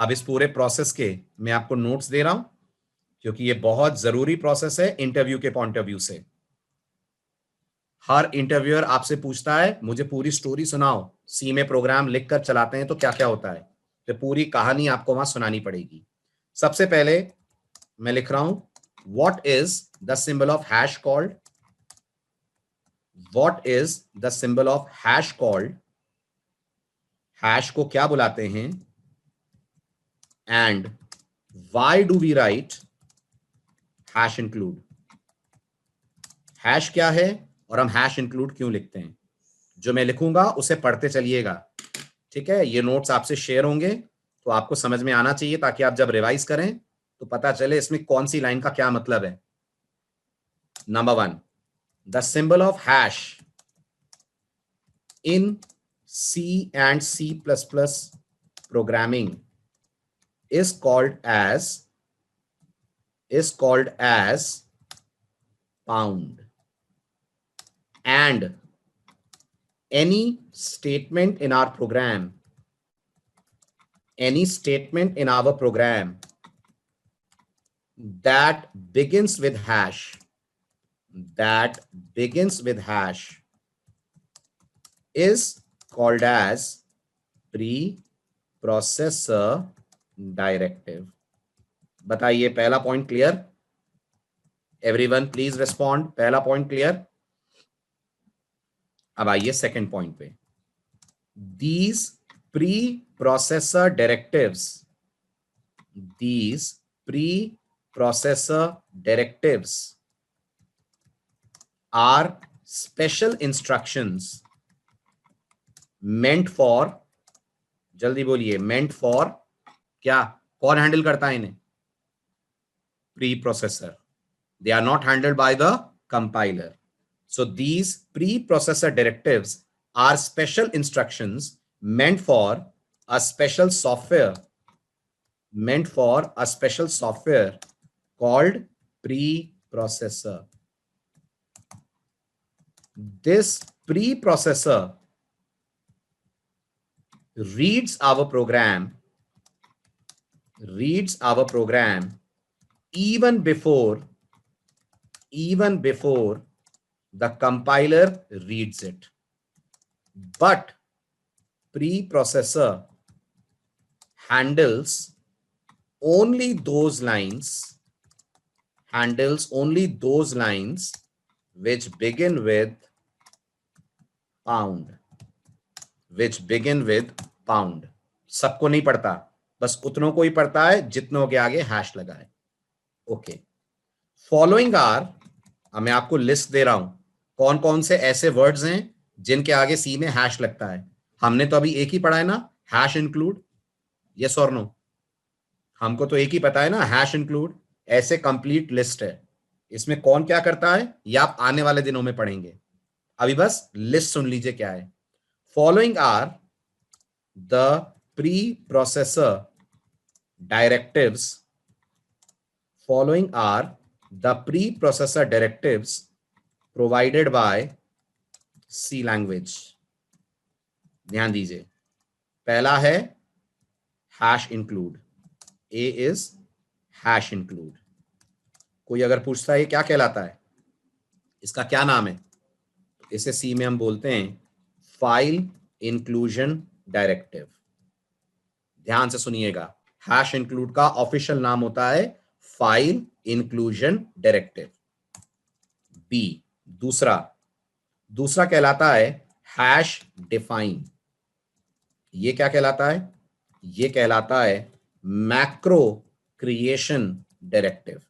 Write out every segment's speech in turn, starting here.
अब इस पूरे प्रोसेस के मैं आपको नोट्स दे रहा हूं क्योंकि ये बहुत जरूरी प्रोसेस है इंटरव्यू के पॉइंट ऑफ व्यू से। हर इंटरव्यूअर आपसे पूछता है मुझे पूरी स्टोरी सुनाओ, सी में प्रोग्राम लिखकर चलाते हैं तो क्या क्या होता है, तो पूरी कहानी आपको वहां सुनानी पड़ेगी। सबसे पहले मैं लिख रहा हूं what is the symbol of hash called, what is the symbol of hash called, hash को क्या बुलाते हैं, and why do we write hash include, hash क्या है और हम हैश इंक्लूड क्यों लिखते हैं। जो मैं लिखूंगा उसे पढ़ते चलिएगा, ठीक है। ये नोट्स आपसे शेयर होंगे तो आपको समझ में आना चाहिए ताकि आप जब रिवाइज करें तो पता चले इसमें कौन सी लाइन का क्या मतलब है। Number 1, the symbol of hash in C and C++ programming is called as pound, and any statement in our program that begins with hash is called as preprocessor directive। बताइए पहला point clear? Everyone please respond. पहला point clear? अब आइए second point पे। These preprocessor directives are special instructions meant for, जल्दी बोलिए, meant for क्या? कौन हैंडल करता है इन्हें? Preprocessor. They are not handled by the compiler. So these preprocessor directives are special instructions meant for a special software called preprocessor. This preprocessor reads our program even before the compiler reads it. But preprocessor handles only those lines which begin with pound, सबको नहीं पढ़ता, बस उतनों को ही पढ़ता है जितनों के आगे hash लगा है। ओके, फॉलोइंग आर, अब मैं आपको लिस्ट दे रहा हूं कौन कौन से ऐसे वर्ड्स हैं जिनके आगे सी में हैश लगता है। हमने तो अभी एक ही पढ़ा है ना, हैश इंक्लूड, यस और नो? हमको तो एक ही पता है ना, हैश इंक्लूड। ऐसे कंप्लीट लिस्ट है, इसमें कौन क्या करता है ये आप आने वाले दिनों में पढ़ेंगे। अभी बस लिस्ट सुन लीजिए क्या है। Following are the preprocessor directives provided by C language। ध्यान दीजिए, पहला है hash include, A is hash include. कोई अगर पूछता है ये क्या कहलाता है, इसका क्या नाम है, इसे C में हम बोलते हैं फाइल इंक्लूजन डायरेक्टिव। ध्यान से सुनिएगा, हैश इंक्लूड का ऑफिशियल नाम होता है फाइल इंक्लूजन डायरेक्टिव। बी, दूसरा कहलाता है हैश डिफाइन। ये क्या कहलाता है? ये कहलाता है मैक्रो क्रिएशन डायरेक्टिव।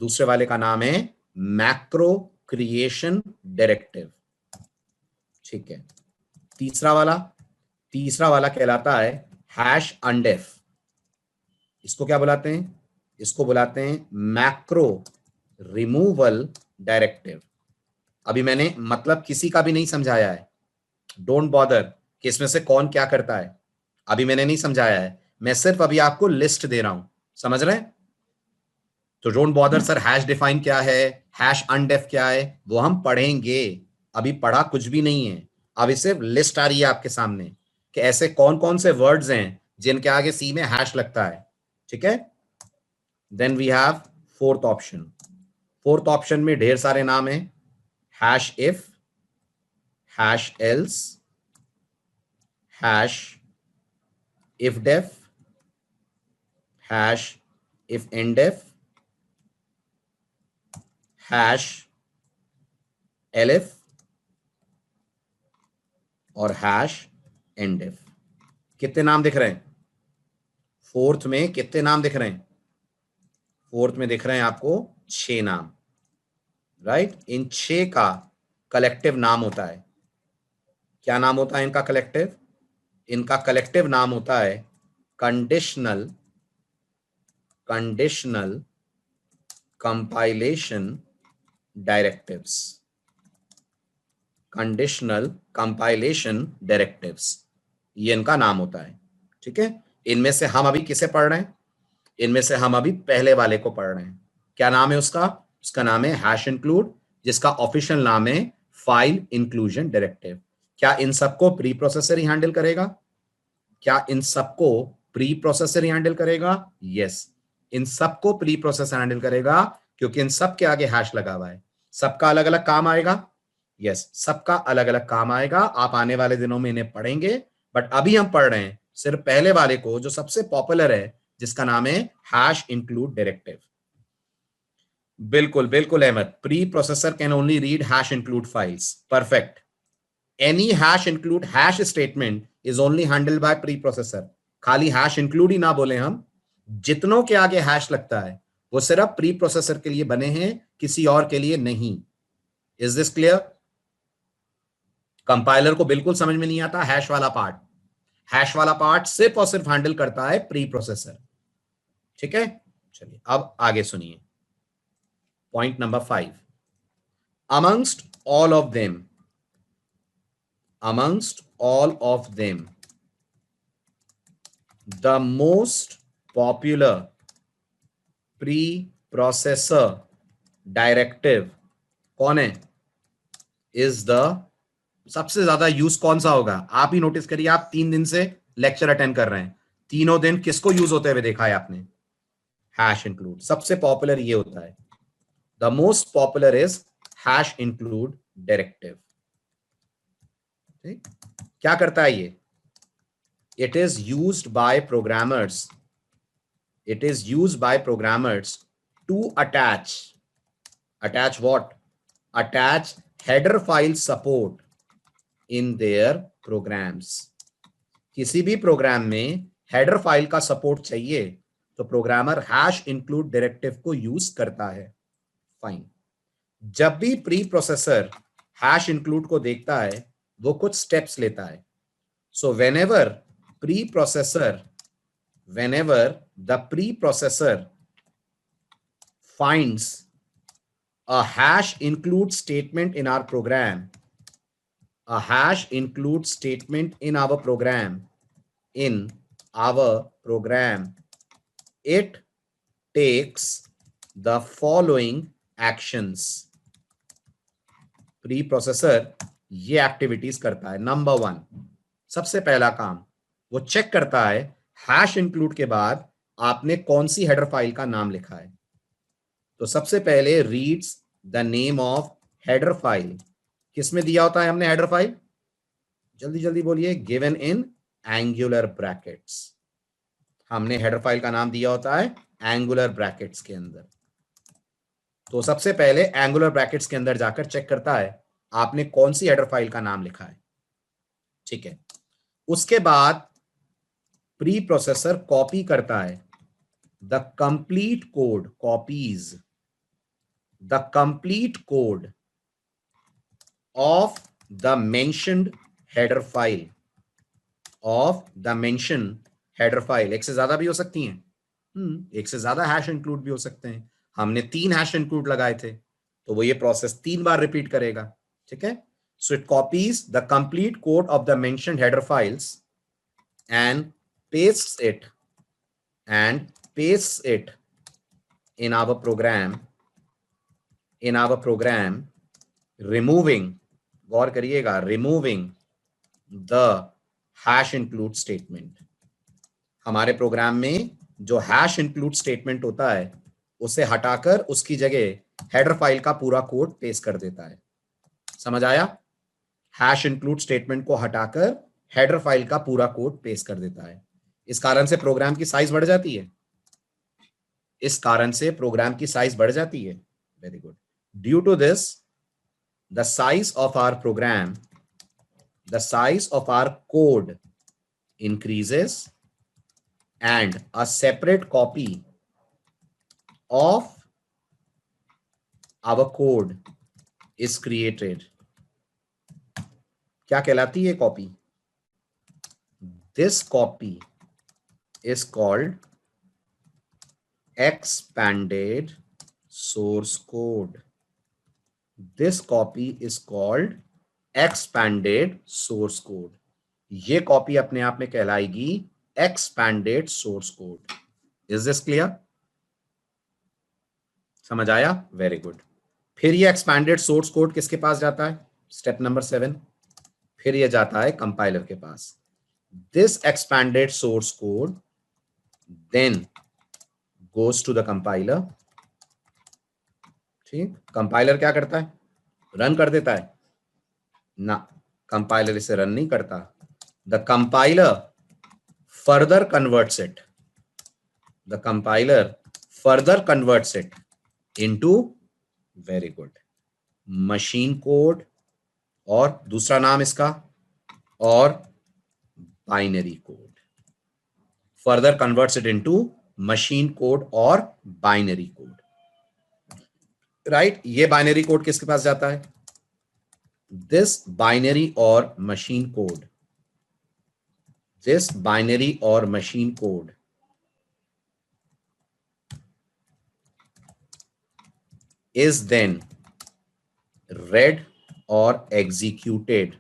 दूसरे वाले का नाम है मैक्रो क्रिएशन डायरेक्टिव, ठीक है। तीसरा वाला कहलाता है हैश अनडेफ। इसको क्या बुलाते हैं? इसको बुलाते हैं मैक्रो रिमूवल डायरेक्टिव। अभी मैंने मतलब किसी का भी नहीं समझाया है, डोंट बॉदर कि इसमें से कौन क्या करता है, अभी मैंने नहीं समझाया है, मैं सिर्फ अभी आपको लिस्ट दे रहा हूं, समझ रहे हैं? तो don't bother sir, hash define क्या है, हैश अनडेफ क्या है, वो हम पढ़ेंगे। अभी पढ़ा कुछ भी नहीं है, अभी सिर्फ लिस्ट आ रही है आपके सामने कि ऐसे कौन कौन से वर्ड्स हैं जिनके आगे सी में हैश लगता है, ठीक है। Then we have fourth option. Fourth option में ढेर सारे नाम हैं, hash if, hash else, hash if def, hash if endif, hash elif और हैश एंडेफ। कितने नाम दिख रहे हैं फोर्थ में? कितने नाम दिख रहे हैं फोर्थ में? दिख रहे हैं आपको 6 नाम, राइट। इन 6 का कलेक्टिव नाम होता है, क्या नाम होता है इनका कलेक्टिव? इनका कलेक्टिव नाम होता है conditional compilation directives. Conditional compilation directives, ये इनका नाम होता है, ठीक है। इनमें से हम अभी किसे पढ़ रहे हैं? इनमें से हम अभी पहले वाले को पढ़ रहे हैं। क्या नाम है उसका? उसका नाम है हैश इंक्लूड, जिसका ऑफिशियल नाम है फाइल इंक्लूजन डायरेक्टिव। क्या इन सबको प्री प्रोसेसर ही हैंडल करेगा? क्या इन सबको प्री प्रोसेसर ही हैंडल करेगा? यस, इन सबको प्री प्रोसेसर हैंडल करेगा, क्योंकि इन सब के आगे हैश लगा हुआ है। सबका अलग अलग काम आएगा, यस, सबका अलग अलग काम आएगा। आप आने वाले दिनों में इन्हें पढ़ेंगे, बट अभी हम पढ़ रहे हैं सिर्फ पहले वाले को, जो सबसे पॉपुलर है, जिसका नाम है हैश इंक्लूड डायरेक्टिव। बिल्कुल बिल्कुल Ahmed, preprocessor can only read hash include files, perfect. Any hash include hash statement is only handled by preprocessor. खाली हैश इंक्लूड ही ना बोले हम, जितनों के आगे हैश लगता है वो सिर्फ प्री प्रोसेसर के लिए बने हैं, किसी और के लिए नहीं। Is this clear? कंपाइलर को बिल्कुल समझ में नहीं आता हैश वाला पार्ट। हैश वाला पार्ट सिर्फ और सिर्फ हैंडल करता है प्री प्रोसेसर, ठीक है। चलिए अब आगे सुनिए, point number 5। amongst all of them the most popular preprocessor directive कौन है? इज द, सबसे ज्यादा यूज कौन सा होगा? आप ही नोटिस करिए, आप 3 दिन से लेक्चर अटेंड कर रहे हैं, तीनों दिन किसको यूज होते हुए देखा है आपने? Hash include. सबसे पॉपुलर ये होता है, the most popular is hash include directive. क्या करता है ये? It is used by programmers, it is used by programmers to attach what? Attach header file support in their programs। किसी भी प्रोग्राम में हेडर फाइल का सपोर्ट चाहिए तो प्रोग्रामर हैश इंक्लूड डायरेक्टिव को यूज करता है। फाइन। जब भी प्री प्रोसेसर हैश इंक्लूड को देखता है वो कुछ स्टेप्स लेता है। सो whenever the preprocessor finds a hash include statement in our program, it takes the following actions। Pre processor ये एक्टिविटीज करता है। नंबर 1, सबसे पहला काम वो चेक करता है हैश इंक्लूड के बाद आपने कौन सी हेडर फाइल का नाम लिखा है। तो सबसे पहले reads the name of header file. किसमें दिया होता है हमने हेडर फाइल? जल्दी जल्दी बोलिए। Given in angular brackets. हमने हेडर फाइल का नाम दिया होता है एंगुलर ब्रैकेट्स के अंदर। तो सबसे पहले एंगुलर ब्रैकेट्स के अंदर जाकर चेक करता है आपने कौन सी हेडर फाइल का नाम लिखा है, ठीक है। उसके बाद प्री प्रोसेसर कॉपी करता है the complete code, copies the complete code of the mentioned header file, एक से ज्यादा भी हो सकती हैं, एक से ज्यादा हैश इंक्लूड भी हो सकते हैं। हमने 3 हैश इंक्लूड लगाए थे तो वो ये प्रोसेस 3 बार रिपीट करेगा, ठीक है। So it copies the complete code of the mentioned header files and pastes it in our program removing, गौर करिएगा, removing the hash include statement। हमारे प्रोग्राम में जो हैश इंक्लूड स्टेटमेंट होता है उसे हटाकर उसकी जगह हेडर फाइल का पूरा कोड पेस्ट कर देता है। समझ आया? हैश इंक्लूड स्टेटमेंट को हटाकर हेडर फाइल का पूरा कोड पेस्ट कर देता है। इस कारण से प्रोग्राम की साइज बढ़ जाती है। इस कारण से प्रोग्राम की साइज बढ़ जाती है। Very good. Due to this the size of our program, the size of our code increases and a separate copy of our code is created. क्या कहलाती है copy? This copy is called expanded source code. This copy is called expanded source code. ये copy अपने आप में कहलाएगी expanded source code. Is this clear? समझ आया? Very good. फिर ये एक्सपैंडेड सोर्स कोड किसके पास जाता है? Step number 7। फिर ये जाता है कंपाइलर के पास। This expanded source code then goes to the compiler. ठीक, कंपाइलर क्या करता है? रन कर देता है ना, कंपाइलर इसे रन नहीं करता। The compiler further converts it, the compiler further converts it into, very good, machine code, और दूसरा नाम इसका, और binary code. Further converts it into machine code और बाइनरी कोड। राइट, ये बाइनरी कोड किसके पास जाता है? दिस बाइनरी और मशीन कोड, दिस बाइनरी और machine code is then read or executed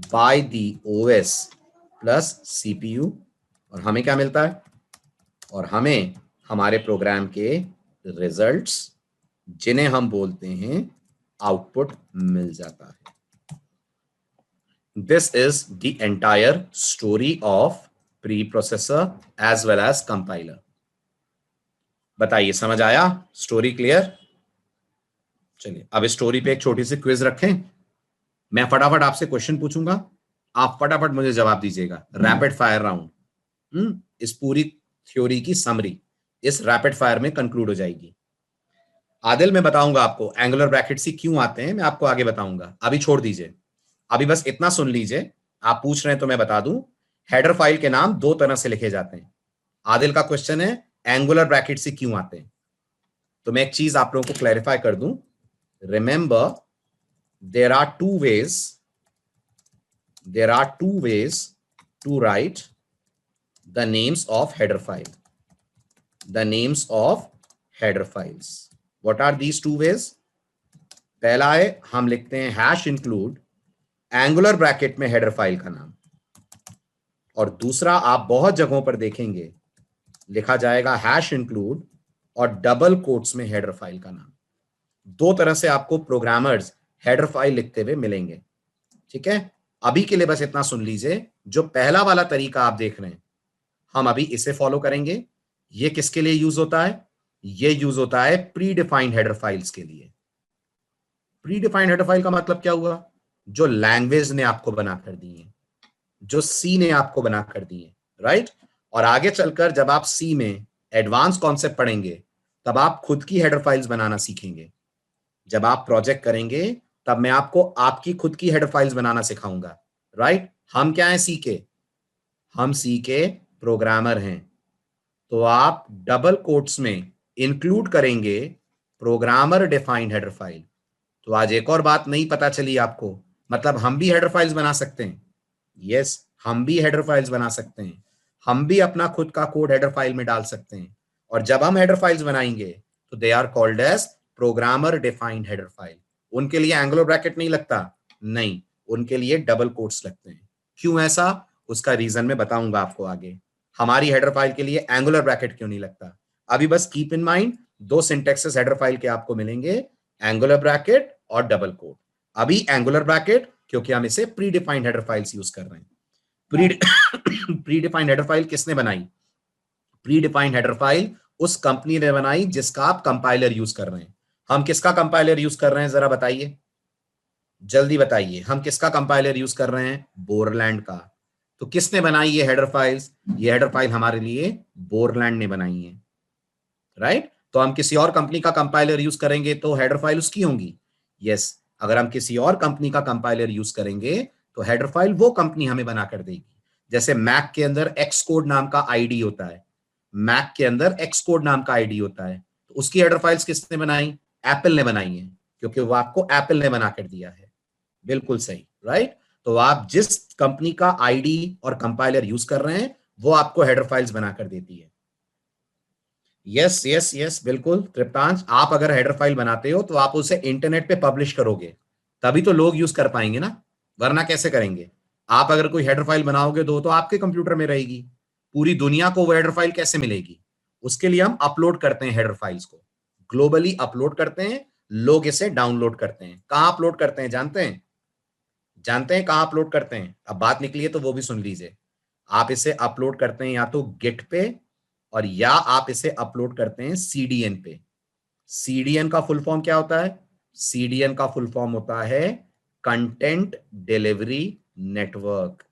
by the OS plus CPU। और हमें क्या मिलता है? और हमें हमारे प्रोग्राम के रिजल्ट्स, जिन्हें हम बोलते हैं आउटपुट, मिल जाता है। This is the entire story of preprocessor as well as compiler. बताइए, समझ आया? Story clear? चलिए, अब इस स्टोरी पे एक छोटी सी क्विज रखें। मैं फटाफट आपसे क्वेश्चन पूछूंगा, आप फटाफट मुझे जवाब दीजिएगा। Rapid fire round. इस पूरी थ्योरी की समरी इस रैपिड फायर में कंक्लूड हो जाएगी। आदिल, मैं बताऊंगा आपको एंगुलर ब्रैकेट सी क्यों आते हैं, मैं आपको आगे बताऊंगा। अभी छोड़ दीजिए, अभी बस इतना सुन लीजिए। आप पूछ रहे हैं तो मैं बता दूं, हेडर फाइल के नाम दो तरह से लिखे जाते हैं। आदिल का क्वेश्चन है एंगुलर ब्रैकेट सी क्यों आते हैं, तो मैं एक चीज आप लोगों को क्लैरिफाई कर दूं। Remember, there are two ways to write the names of header file, the names of header files. What are these two ways? पहला है, हम लिखते हैं हैश इंक्लूड एंगुलर ब्रैकेट में हेडर फाइल का नाम, और दूसरा आप बहुत जगहों पर देखेंगे लिखा जाएगा हैश इंक्लूड और डबल कोट्स में हेडर फाइल का नाम। दो तरह से आपको प्रोग्रामर्स हेडर फाइल लिखते हुए मिलेंगे। ठीक है, अभी के लिए बस इतना सुन लीजिए। जो पहला वाला तरीका आप देख रहे हैं, हम अभी इसे फॉलो करेंगे। ये किसके लिए यूज होता है? ये यूज होता है प्री डिफाइंड हेडर फाइल्स के लिए। प्री डिफाइंड हेडर फाइल का मतलब क्या हुआ? जो लैंग्वेज ने आपको बना कर दी है, जो सी ने आपको बना कर दी है, राइट। और आगे चलकर जब आप सी में एडवांस कॉन्सेप्ट पढ़ेंगे, तब आप खुद की हेडर फाइल्स बनाना सीखेंगे। जब आप प्रोजेक्ट करेंगे, तब मैं आपको आपकी खुद की हेडर फाइल्स बनाना सिखाऊंगा, राइट। हम क्या हैं? सी के, हम सी के प्रोग्रामर हैं। तो आप डबल कोट्स में इंक्लूड करेंगे प्रोग्रामर डिफाइंड हेडर फाइल। तो आज एक और बात नहीं पता चली आपको, मतलब हम भी हेडर फाइल्स बना सकते हैं। यस, हम भी हेडर फाइल्स बना सकते हैं। हम भी अपना खुद का कोड हेडर फाइल में डाल सकते हैं। और जब हम हेडर फाइल्स बनाएंगे तो they are called as programmer defined header file. उनके लिए एंगुलर ब्रैकेट नहीं लगता, नहीं, उनके लिए डबल कोट्स लगते हैं। क्यों ऐसा? उसका रीजन मैं बताऊंगा आपको आगे। हमारी हेडर फाइल के लिए एंगुलर ब्रैकेट क्यों नहीं लगता, अभी बस कीप इन माइंड, दो सिंटेक्सेस हेडर फाइल के आपको मिलेंगे, एंगुलर ब्रैकेट और डबल कोट। अभी एंगुलर ब्रैकेट, क्योंकि हम इसे pre defined header files use कर रहे हैं। Pre pre defined header file किसने बनाई? प्री डिफाइंड हेडर फाइल उस कंपनी ने बनाई जिसका आप कंपाइलर यूज कर रहे हैं। हम किसका कंपाइलर यूज कर रहे हैं, जरा बताइए, जल्दी बताइए, हम किसका कंपाइलर यूज कर रहे हैं? बोरलैंड का। तो किसने बनाई ये हेडर फाइल्स? ये हेडर फाइल हमारे लिए बोरलैंड ने बनाई है, राइट? तो हम किसी और कंपनी का कंपाइलर यूज करेंगे तो हेडर फाइल उसकी होंगी। यस, अगर हम किसी और कंपनी का कंपाइलर यूज करेंगे तो हेडर फाइल वो कंपनी हमें बना कर देगी। जैसे मैक के अंदर एक्स कोड नाम का आईडी होता है, मैक के अंदर एक्स कोड नाम का आईडी होता है, तो उसकी हेडर फाइल्स किसने बनाई? एप्पल ने बनाई है, क्योंकि वो आपको एप्पल ने बना कर दिया है। बिल्कुल सही, राइट? तो आप जिस कंपनी का आईडी और कंपाइलर यूज कर रहे हैं वो आपको हेडर फाइल्स बनाकर देती है। यस यस यस, बिल्कुल तृप्तांश, आप अगर हेडर फाइल बनाते हो तो आप उसे इंटरनेट पे पब्लिश करोगे, तभी तो लोग यूज कर पाएंगे ना, वरना कैसे करेंगे? आप अगर कोई हेडर फाइल बनाओगे तो आपके कंप्यूटर में रहेगी, पूरी दुनिया को वो हेडर फाइल कैसे मिलेगी? उसके लिए हम अपलोड करते हैं हेडर फाइल्स को, ग्लोबली अपलोड करते हैं, लोग इसे डाउनलोड करते हैं। कहां अपलोड करते हैं जानते हैं? जानते हैं कहां अपलोड करते हैं? अब बात निकली है तो वो भी सुन लीजिए। आप इसे अपलोड करते हैं या तो गिट पे, और या आप इसे अपलोड करते हैं सीडीएन पे। सीडीएन का फुल फॉर्म क्या होता है? सीडीएन का फुल फॉर्म होता है कंटेंट डिलीवरी नेटवर्क।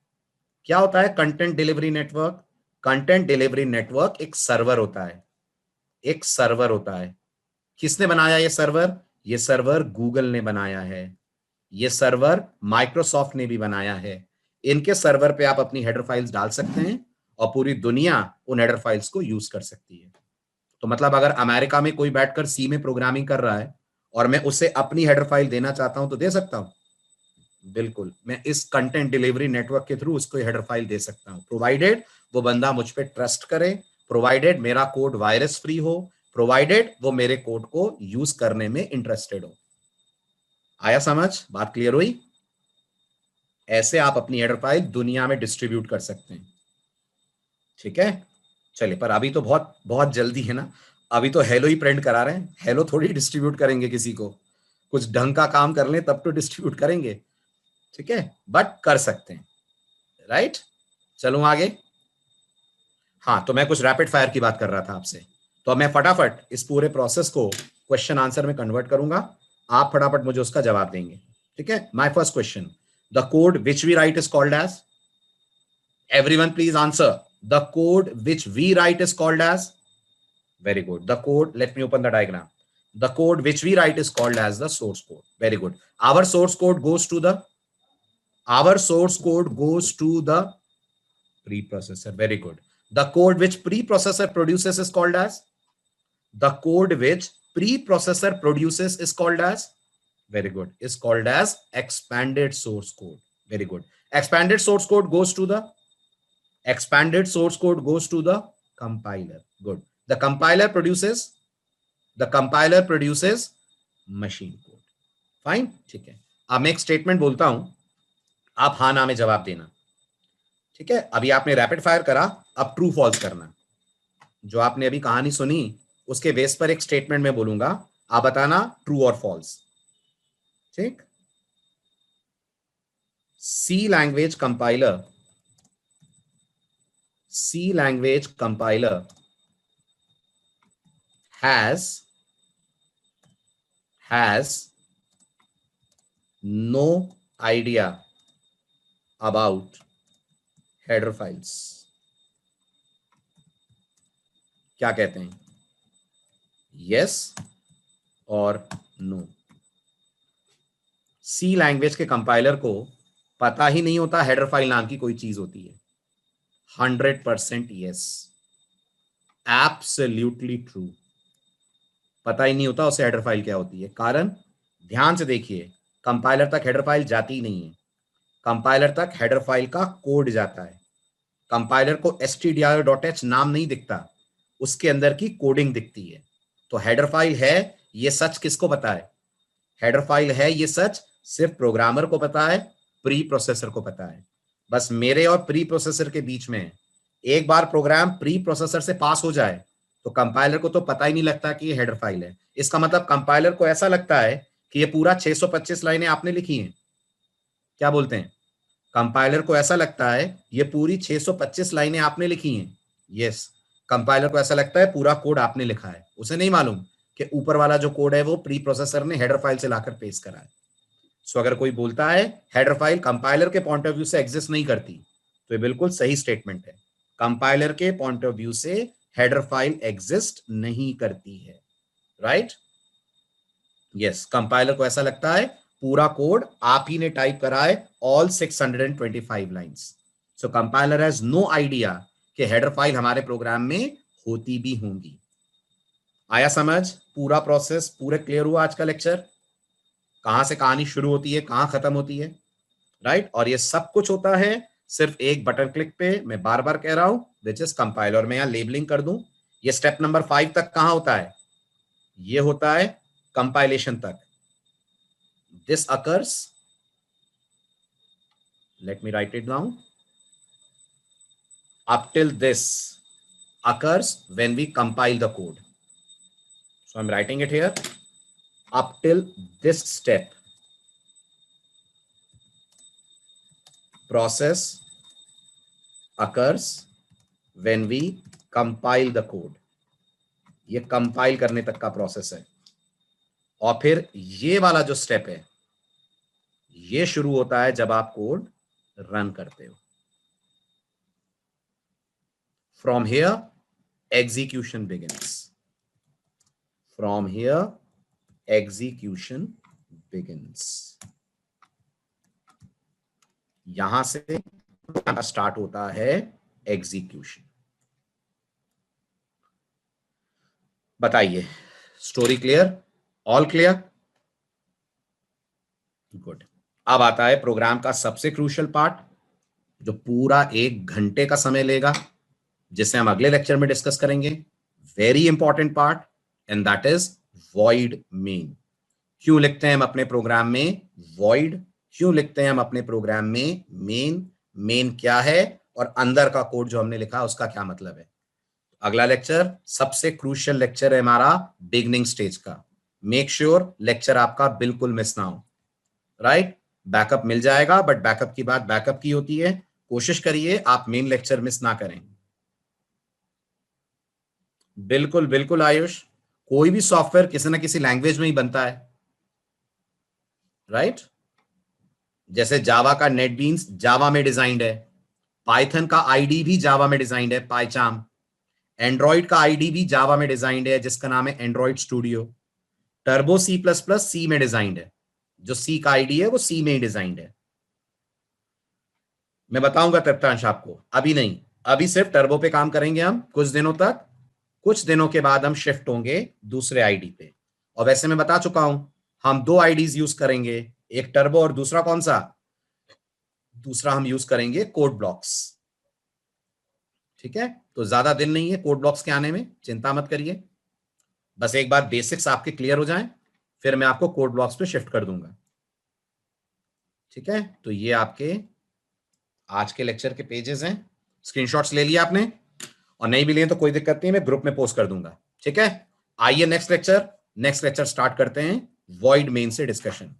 क्या होता है content delivery network? Content delivery network एक सर्वर होता है, एक सर्वर होता है। किसने बनाया ये सर्वर? ये सर्वर गूगल ने बनाया है, ये सर्वर माइक्रोसॉफ्ट ने भी बनाया है। इनके सर्वर पे आप अपनी हेडर फाइल्स डाल सकते हैं और पूरी दुनिया उन हेडर फाइल्स को यूज कर सकती है। तो मतलब अगर अमेरिका में कोई बैठकर सी में प्रोग्रामिंग कर रहा है और मैं उसे अपनी हेडर फाइल देना चाहता हूं तो दे सकता हूं। बिल्कुल, मैं इस कंटेंट डिलीवरी नेटवर्क के थ्रू उसको हेडर फाइल दे सकता हूं, प्रोवाइडेड वो बंदा मुझ पे ट्रस्ट करे, प्रोवाइडेड मेरा कोड वायरस फ्री हो, प्रोवाइडेड वो मेरे कोड को यूज करने में इंटरेस्टेड हो। आया समझ? बात क्लियर हुई? ऐसे आप अपनी हेडर फाइल दुनिया में डिस्ट्रीब्यूट कर सकते हैं, ठीक है? चलिए, पर अभी तो बहुत बहुत जल्दी है ना, अभी तो हेलो ही प्रिंट करा रहे हैं, हेलो थोड़ी डिस्ट्रीब्यूट करेंगे किसी को, कुछ ढंग का काम कर लें तब तो डिस्ट्रीब्यूट करेंगे, ठीक है? बट कर सकते हैं, राइट? चलूं आगे? हाँ, तो मैं कुछ रैपिड फायर की बात कर रहा था आपसे, तो अब मैं फटाफट इस पूरे प्रोसेस को क्वेश्चन आंसर में कन्वर्ट करूंगा, आप फटाफट मुझे उसका जवाब देंगे, ठीक है? My first question, the code which we write is called as? Everyone, please answer. The code which we write is called as? Very good. The code, let me open the diagram. The code which we write is called as the source code. Very good. Our source code goes to the preprocessor. Very good. The code which preprocessor produces is called as? The code which preprocessor produces is called as? Very good. Is called as expanded source code. Very good. Expanded source code goes to the compiler. Good. The compiler produces machine code. Fine. ठीक है, अब मैं एक statement बोलता हूं, आप हाँ ना में जवाब देना, ठीक है? अभी आपने रैपिड फायर करा, अब ट्रू फॉल्स करना। जो आपने अभी कहानी सुनी उसके बेस पर एक स्टेटमेंट में बोलूंगा, आप बताना ट्रू और फॉल्स, ठीक? C language compiler has no idea about header files. क्या कहते हैं, yes और no? सी लैंग्वेज के कंपाइलर को पता ही नहीं होता हेडर फाइल नाम की कोई चीज होती है। 100% यस, एब्सोल्युटली ट्रू, पता ही नहीं होता उसे हेडर फाइल क्या होती है। कारण, ध्यान से देखिए, कंपाइलर तक हेडर फाइल जाती ही नहीं है, कंपाइलर तक हेडर फाइल का कोड जाता है। कंपाइलर को stdio.h नाम नहीं दिखता, उसके अंदर की कोडिंग दिखती है। तो हेडर फाइल है ये सच किसको पता है? हेडर फाइल है ये सच सिर्फ प्रोग्रामर को पता है, प्री प्रोसेसर को पता है। बस मेरे और प्री प्रोसेसर के बीच में एक बार प्रोग्राम प्री प्रोसेसर से पास हो जाए तो कंपाइलर को तो पता ही नहीं लगता कि ये हेडर फाइल है। इसका मतलब कंपाइलर को ऐसा लगता है कि ये पूरा 625 लाइनें आपने लिखी हैं। क्या बोलते हैं? कंपाइलर को ऐसा लगता है ये पूरी 625 लाइनें आपने लिखी हैं। यस, कंपाइलर को ऐसा लगता है पूरा कोड आपने लिखा है, उसे नहीं मालूम कि ऊपर वाला जो कोड है वो प्री प्रोसेसर ने हेडर फाइल से लाकर पेस्ट करा है। सो अगर कोई बोलता है हेडर फाइल कंपाइलर के पॉइंट ऑफ व्यू से एग्जिस्ट नहीं करती, तो ये बिल्कुल सही स्टेटमेंट है। कंपाइलर के पॉइंट ऑफ व्यू से हेडर फाइल एग्जिस्ट नहीं करती है, राइट? यस, कंपाइलर को ऐसा लगता है पूरा कोड आप ही ने टाइप करा है, all 625 lines. So compiler has no idea कि हेडर फाइल हमारे प्रोग्राम में होती भी होंगी। आया समझ? पूरा प्रोसेस पूरे क्लियर हुआ? आज का लेक्चर कहां से कहानी शुरू होती है, कहां खत्म होती है, राइट? और ये सब कुछ होता है सिर्फ एक बटन क्लिक पे। मैं बार बार कह रहा हूं, विच इज कंपाइलर। मैं यहां लेबलिंग कर दूं, ये स्टेप नंबर 5 तक कहां होता है? ये होता है कंपाइलेशन तक। This occurs, let me write it down, up till this occurs when we compile the code. So I'm writing it here, up till this step process occurs when we compile the code. ये compile करने तक का process है। और फिर ये वाला जो स्टेप है ये शुरू होता है जब आप कोड रन करते हो। From here execution begins. From here execution begins. यहां से स्टार्ट होता है एग्जीक्यूशन। बताइए, story clear? All clear? Good. अब आता है प्रोग्राम का सबसे क्रूशियल पार्ट, जो पूरा 1 घंटे का समय लेगा, जिसे हम अगले लेक्चर में डिस्कस करेंगे। Very important part, and that is void main. क्यों लिखते हैं हम अपने प्रोग्राम में वॉइड? क्यों लिखते हैं हम अपने प्रोग्राम में मेन? मेन क्या है और अंदर का कोड जो हमने लिखा उसका क्या मतलब है? अगला लेक्चर सबसे क्रूशियल लेक्चर है हमारा, बिगनिंग स्टेज का। मेक श्योर लेक्चर आपका बिल्कुल मिस ना हो, राइट? बैकअप मिल जाएगा, बट बैकअप की बात बैकअप की होती है। कोशिश करिए आप मेन लेक्चर मिस ना करें। बिल्कुल बिल्कुल आयुष, कोई भी सॉफ्टवेयर किसी ना किसी लैंग्वेज में ही बनता है, राइट? जैसे जावा का नेटबीन्स जावा में डिजाइंड है, पाइथन का आईडी भी जावा में डिजाइंड है, पाइचाम। एंड्रॉइड का आईडी भी जावा में डिजाइंड है, जिसका नाम है Android Studio. Turbo C plus plus C में डिजाइंड है, जो सी का आईडी है वो सी में ही डिजाइंड है। मैं बताऊंगा तथ्यांश आपको, अभी नहीं, अभी सिर्फ टर्बो पे काम करेंगे हम कुछ दिनों तक। कुछ दिनों के बाद हम शिफ्ट होंगे दूसरे आईडी पे। और वैसे मैं बता चुका हूं, हम 2 आईडीज यूज करेंगे, एक टर्बो और दूसरा कौन सा? दूसरा हम यूज करेंगे कोड ब्लॉक्स। ठीक है, तो ज्यादा दिन नहीं है कोड ब्लॉक्स के आने में, चिंता मत करिए। बस एक बार बेसिक्स आपके क्लियर हो जाएं, फिर मैं आपको कोड ब्लॉक्स पे शिफ्ट कर दूंगा। ठीक है, तो ये आपके आज के लेक्चर के पेजेस हैं। स्क्रीनशॉट्स ले लिया आपने? और नहीं भी लिए तो कोई दिक्कत नहीं, मैं ग्रुप में पोस्ट कर दूंगा। ठीक है, आइए नेक्स्ट लेक्चर स्टार्ट करते हैं वॉइड मेन से डिस्कशन।